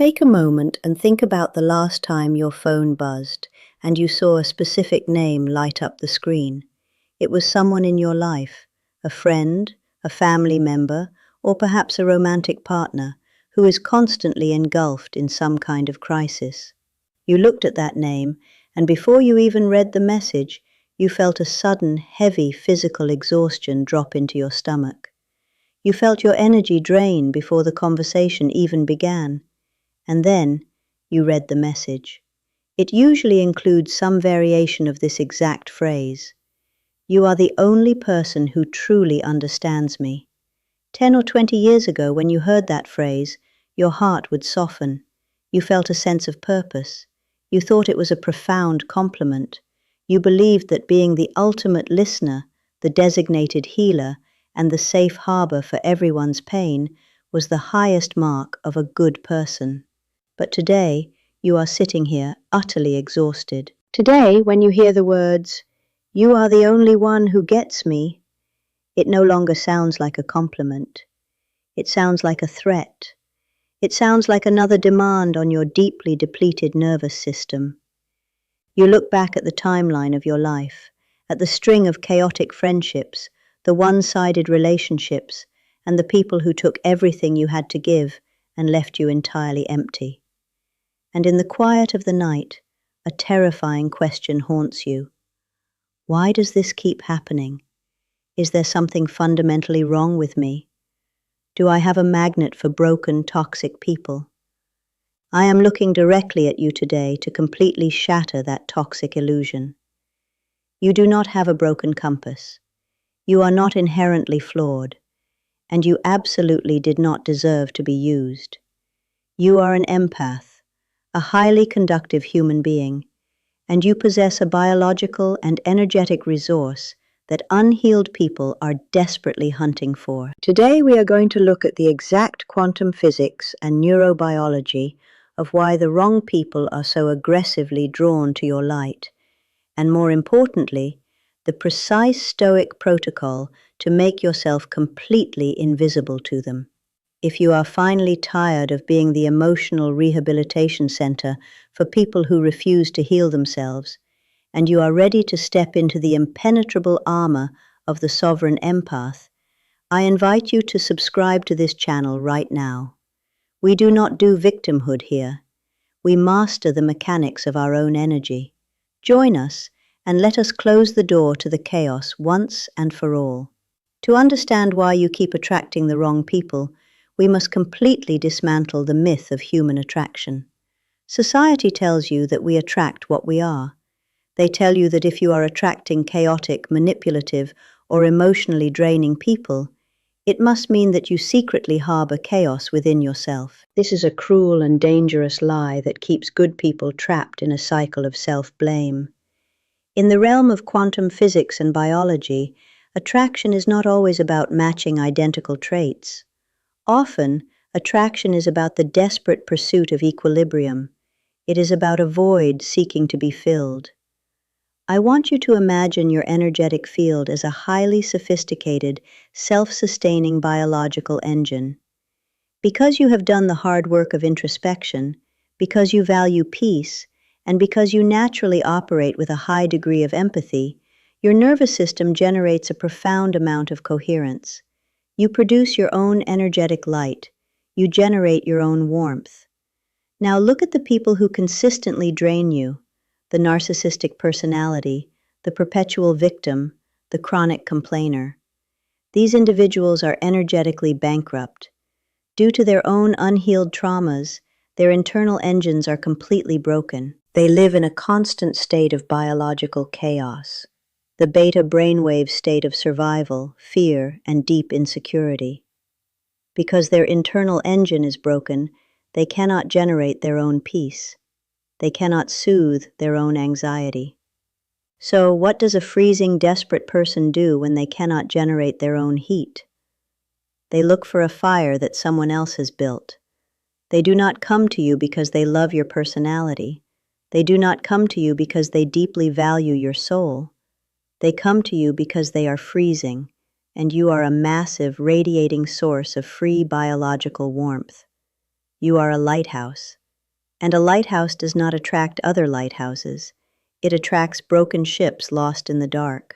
Take a moment and think about the last time your phone buzzed and you saw a specific name light up the screen. It was someone in your life, a friend, a family member, or perhaps a romantic partner who is constantly engulfed in some kind of crisis. You looked at that name, and before you even read the message, you felt a sudden, heavy physical exhaustion drop into your stomach. You felt your energy drain before the conversation even began. And then you read the message. It usually includes some variation of this exact phrase. You are the only person who truly understands me. 10 or 20 years ago, when you heard that phrase, your heart would soften. You felt a sense of purpose. You thought it was a profound compliment. You believed that being the ultimate listener, the designated healer, and the safe harbor for everyone's pain was the highest mark of a good person. But today, you are sitting here utterly exhausted. Today, when you hear the words, "You are the only one who gets me," it no longer sounds like a compliment. It sounds like a threat. It sounds like another demand on your deeply depleted nervous system. You look back at the timeline of your life, at the string of chaotic friendships, the one-sided relationships, and the people who took everything you had to give and left you entirely empty. And in the quiet of the night, a terrifying question haunts you. Why does this keep happening? Is there something fundamentally wrong with me? Do I have a magnet for broken, toxic people? I am looking directly at you today to completely shatter that toxic illusion. You do not have a broken compass. You are not inherently flawed, and you absolutely did not deserve to be used. You are an empath, a highly conductive human being, and you possess a biological and energetic resource that unhealed people are desperately hunting for. Today we are going to look at the exact quantum physics and neurobiology of why the wrong people are so aggressively drawn to your light, and more importantly, the precise Stoic protocol to make yourself completely invisible to them. If you are finally tired of being the emotional rehabilitation center for people who refuse to heal themselves, and you are ready to step into the impenetrable armor of the Sovereign Empath, I invite you to subscribe to this channel right now. We do not do victimhood here. We master the mechanics of our own energy. Join us and let us close the door to the chaos once and for all. To understand why you keep attracting the wrong people, we must completely dismantle the myth of human attraction. Society tells you that we attract what we are. They tell you that if you are attracting chaotic, manipulative, or emotionally draining people, it must mean that you secretly harbor chaos within yourself. This is a cruel and dangerous lie that keeps good people trapped in a cycle of self-blame. In the realm of quantum physics and biology, attraction is not always about matching identical traits. Often, attraction is about the desperate pursuit of equilibrium. It is about a void seeking to be filled. I want you to imagine your energetic field as a highly sophisticated, self-sustaining biological engine. Because you have done the hard work of introspection, because you value peace, and because you naturally operate with a high degree of empathy, your nervous system generates a profound amount of coherence. You produce your own energetic light. You generate your own warmth. Now look at the people who consistently drain you: the narcissistic personality, the perpetual victim, the chronic complainer. These individuals are energetically bankrupt. Due to their own unhealed traumas, their internal engines are completely broken. They live in a constant state of biological chaos, the beta brainwave state of survival, fear, and deep insecurity. Because their internal engine is broken, they cannot generate their own peace. They cannot soothe their own anxiety. So, what does a freezing, desperate person do when they cannot generate their own heat? They look for a fire that someone else has built. They do not come to you because they love your personality. They do not come to you because they deeply value your soul. They come to you because they are freezing, and you are a massive, radiating source of free biological warmth. You are a lighthouse. And a lighthouse does not attract other lighthouses. It attracts broken ships lost in the dark.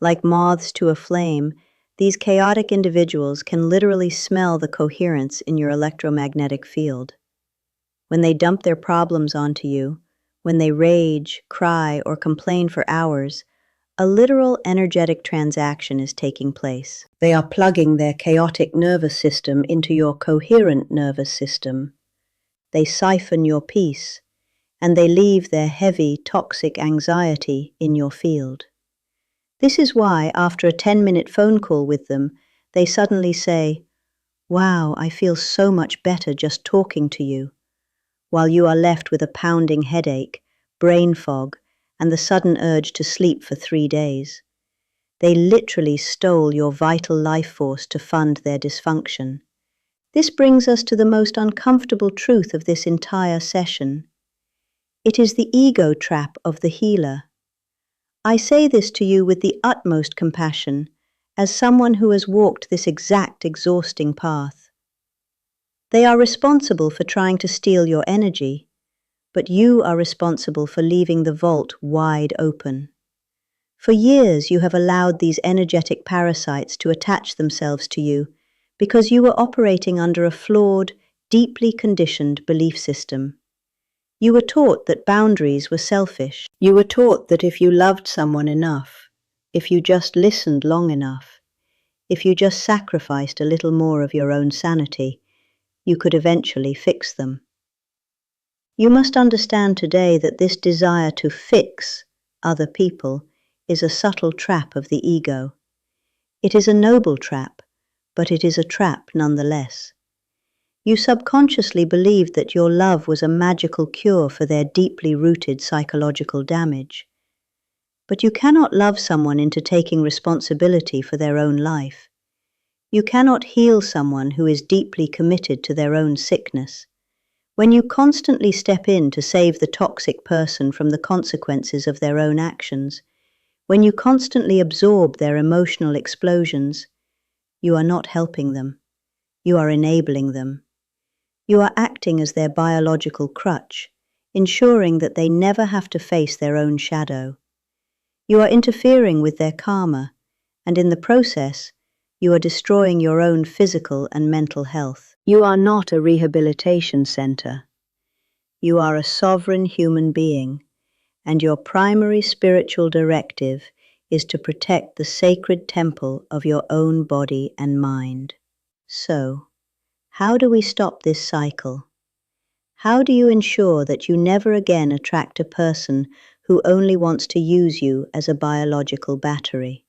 Like moths to a flame, these chaotic individuals can literally smell the coherence in your electromagnetic field. When they dump their problems onto you, when they rage, cry, or complain for hours, a literal energetic transaction is taking place. They are plugging their chaotic nervous system into your coherent nervous system. They siphon your peace, and they leave their heavy, toxic anxiety in your field. This is why, after a 10-minute phone call with them, they suddenly say, "Wow, I feel so much better just talking to you," while you are left with a pounding headache, brain fog, and the sudden urge to sleep for 3 days. They literally stole your vital life force to fund their dysfunction. This brings us to the most uncomfortable truth of this entire session. It is the ego trap of the healer. I say this to you with the utmost compassion, as someone who has walked this exact exhausting path. They are responsible for trying to steal your energy, but you are responsible for leaving the vault wide open. For years you have allowed these energetic parasites to attach themselves to you because you were operating under a flawed, deeply conditioned belief system. You were taught that boundaries were selfish. You were taught that if you loved someone enough, if you just listened long enough, if you just sacrificed a little more of your own sanity, you could eventually fix them. You must understand today that this desire to fix other people is a subtle trap of the ego. It is a noble trap, but it is a trap nonetheless. You subconsciously believed that your love was a magical cure for their deeply rooted psychological damage. But you cannot love someone into taking responsibility for their own life. You cannot heal someone who is deeply committed to their own sickness. When you constantly step in to save the toxic person from the consequences of their own actions, when you constantly absorb their emotional explosions, you are not helping them. You are enabling them. You are acting as their biological crutch, ensuring that they never have to face their own shadow. You are interfering with their karma, and in the process, you are destroying your own physical and mental health. You are not a rehabilitation center. You are a sovereign human being, and your primary spiritual directive is to protect the sacred temple of your own body and mind. So, how do we stop this cycle? How do you ensure that you never again attract a person who only wants to use you as a biological battery?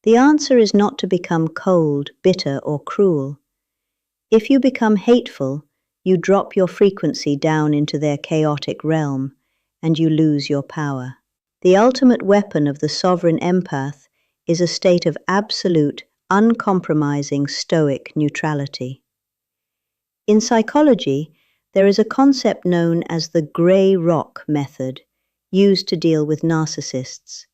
The answer is not to become cold, bitter, or cruel. If you become hateful, you drop your frequency down into their chaotic realm, and you lose your power. The ultimate weapon of the sovereign empath is a state of absolute, uncompromising stoic neutrality. In psychology, there is a concept known as the grey rock method, used to deal with narcissists.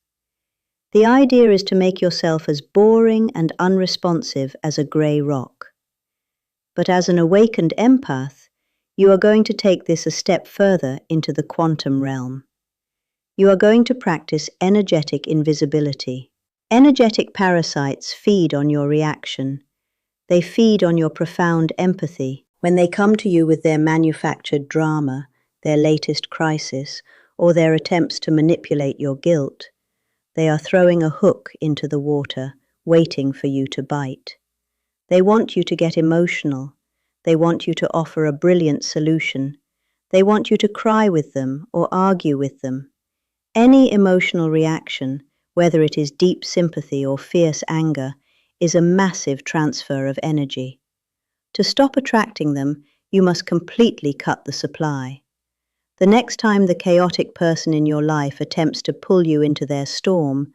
The idea is to make yourself as boring and unresponsive as a grey rock. But as an awakened empath, you are going to take this a step further into the quantum realm. You are going to practice energetic invisibility. Energetic parasites feed on your reaction. They feed on your profound empathy. When they come to you with their manufactured drama, their latest crisis, or their attempts to manipulate your guilt, they are throwing a hook into the water, waiting for you to bite. They want you to get emotional. They want you to offer a brilliant solution. They want you to cry with them or argue with them. Any emotional reaction, whether it is deep sympathy or fierce anger, is a massive transfer of energy. To stop attracting them, you must completely cut the supply. The next time the chaotic person in your life attempts to pull you into their storm,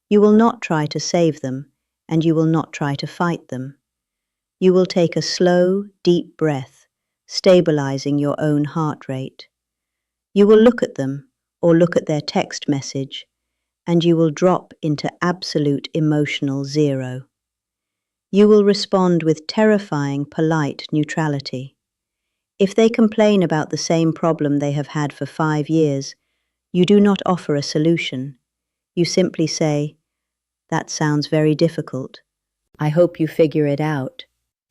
you will not try to save them, and you will not try to fight them. You will take a slow, deep breath, stabilizing your own heart rate. You will look at them, or look at their text message, and you will drop into absolute emotional zero. You will respond with terrifying, polite neutrality. If they complain about the same problem they have had for 5 years, you do not offer a solution. You simply say, "That sounds very difficult. I hope you figure it out."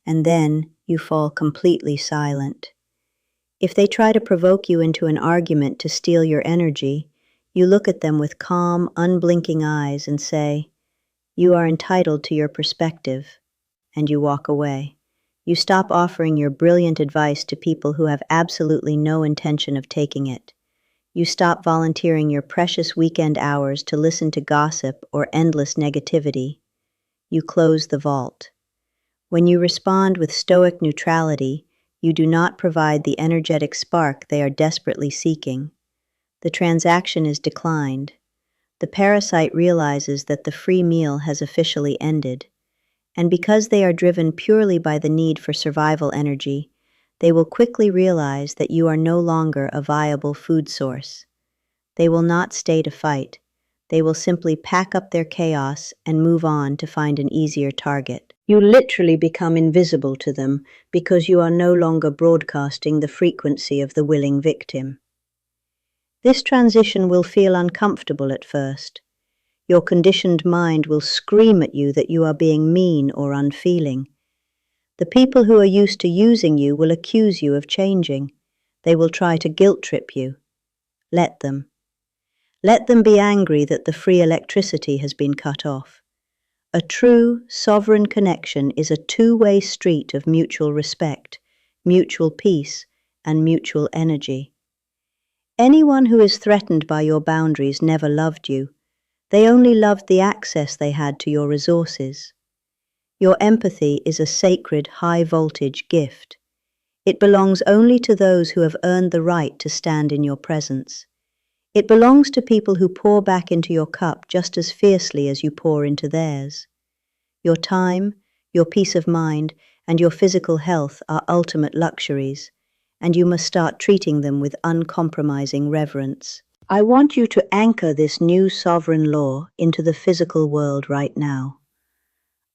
And then you fall completely silent. If they try to provoke you into an argument to steal your energy, you look at them with calm, unblinking eyes and say, "You are entitled to your perspective," and you walk away. You stop offering your brilliant advice to people who have absolutely no intention of taking it. You stop volunteering your precious weekend hours to listen to gossip or endless negativity. You close the vault. When you respond with stoic neutrality, you do not provide the energetic spark they are desperately seeking. The transaction is declined. The parasite realizes that the free meal has officially ended, and because they are driven purely by the need for survival energy, they will quickly realize that you are no longer a viable food source. They will not stay to fight. They will simply pack up their chaos and move on to find an easier target. You literally become invisible to them because you are no longer broadcasting the frequency of the willing victim. This transition will feel uncomfortable at first. Your conditioned mind will scream at you that you are being mean or unfeeling. The people who are used to using you will accuse you of changing. They will try to guilt trip you. Let them. Let them be angry that the free electricity has been cut off. A true, sovereign connection is a two-way street of mutual respect, mutual peace, and mutual energy. Anyone who is threatened by your boundaries never loved you. They only loved the access they had to your resources. Your empathy is a sacred, high-voltage gift. It belongs only to those who have earned the right to stand in your presence. It belongs to people who pour back into your cup just as fiercely as you pour into theirs. Your time, your peace of mind, and your physical health are ultimate luxuries, and you must start treating them with uncompromising reverence. I want you to anchor this new sovereign law into the physical world right now.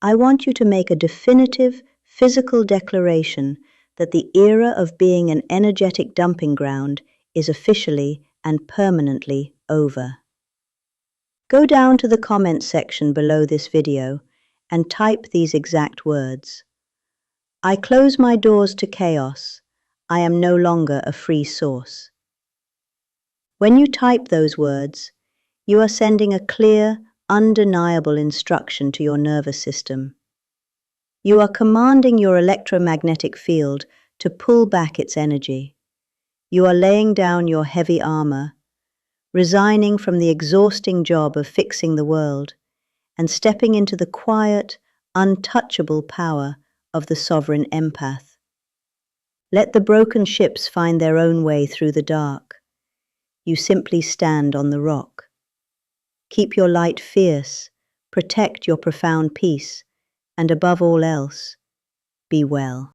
I want you to make a definitive, physical declaration that the era of being an energetic dumping ground is officially and permanently over. Go down to the comments section below this video and type these exact words. I close my doors to chaos. I am no longer a free source. When you type those words, you are sending a clear, undeniable instruction to your nervous system. You are commanding your electromagnetic field to pull back its energy. You are laying down your heavy armor, resigning from the exhausting job of fixing the world, and stepping into the quiet, untouchable power of the sovereign empath. Let the broken ships find their own way through the dark. You simply stand on the rock. Keep your light fierce, protect your profound peace, and above all else, be well.